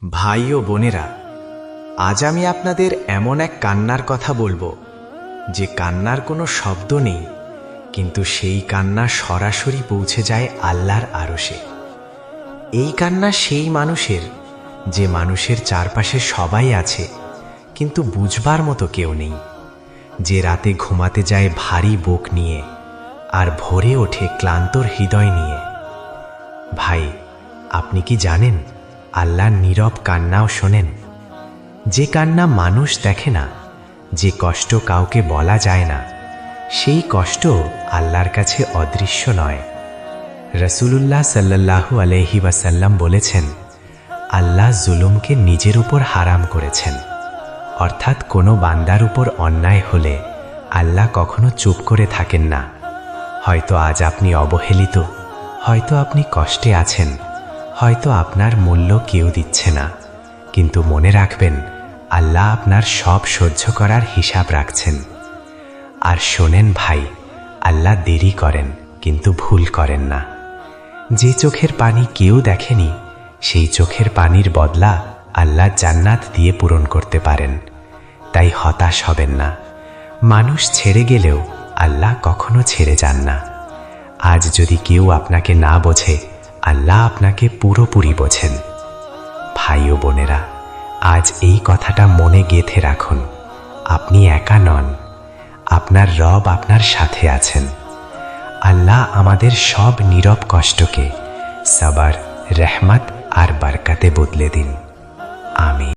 ভাই ও বোনেরা, আজ আমি আপনাদের এমন এক কান্নার কথা বলবো যে কান্নার কোনো শব্দ নেই, কিন্তু সেই কান্না সরাসরি পৌঁছে যায় আল্লাহর আরশে। এই কান্না সেই মানুষের যে মানুষের চারপাশে সবাই আছে, কিন্তু বুঝবার মতো কেউ নেই, যে রাতে ঘুমাতে যায় ভারী বুক নিয়ে আর ভোরে ওঠে ক্লান্তর হৃদয় নিয়ে। ভাই, আপনি কি জানেন আল্লাহর নীরব কান্নাও শোনেন? যে কান্না মানুষ দেখে না, যে কষ্ট কাউকে বলা যায় না, সেই কষ্ট আল্লাহর কাছে অদৃশ্য নয়। রাসূলুল্লাহ সাল্লাল্লাহু আলাইহি ওয়াসাল্লাম বলেছেন, আল্লাহ জুলুমকে নিজের উপর হারাম করেছেন। অর্থাৎ কোনো বান্দার উপর অন্যায় হলে আল্লাহ কখনো চুপ করে থাকেন না। হয়তো আজ আপনি অবহেলিত, হয়তো আপনি কষ্টে আছেন, হয়তো আপনার মূল্য কেউ দিচ্ছে না, কিন্তু মনে রাখবেন আল্লাহ আপনার সব সহ্য করার হিসাব রাখছেন। আর শোনেন ভাই, আল্লাহ দেরি করেন কিন্তু ভুল করেন না। যে চোখের পানি কেউ দেখেনি, সেই চোখের পানির বদলা আল্লাহ জান্নাত দিয়ে পূরণ করতে পারেন। তাই হতাশ হবেন না। মানুষ ছেড়ে গেলেও আল্লাহ কখনো ছেড়ে যান না। আজ যদি কেউ আপনাকে না বোঝে, আল্লাহ আপনাকে পুরোপুরি বোঝেন। ভাই ও বোনেরা, আজ এই কথাটা মনে গেঁথে রাখুন, আপনি একা নন, আপনার রব আপনার সাথে আছেন। আল্লাহ আমাদের সব নীরব কষ্টকে সবার, রহমত আর বরকতে বদলে দিন। আমিন।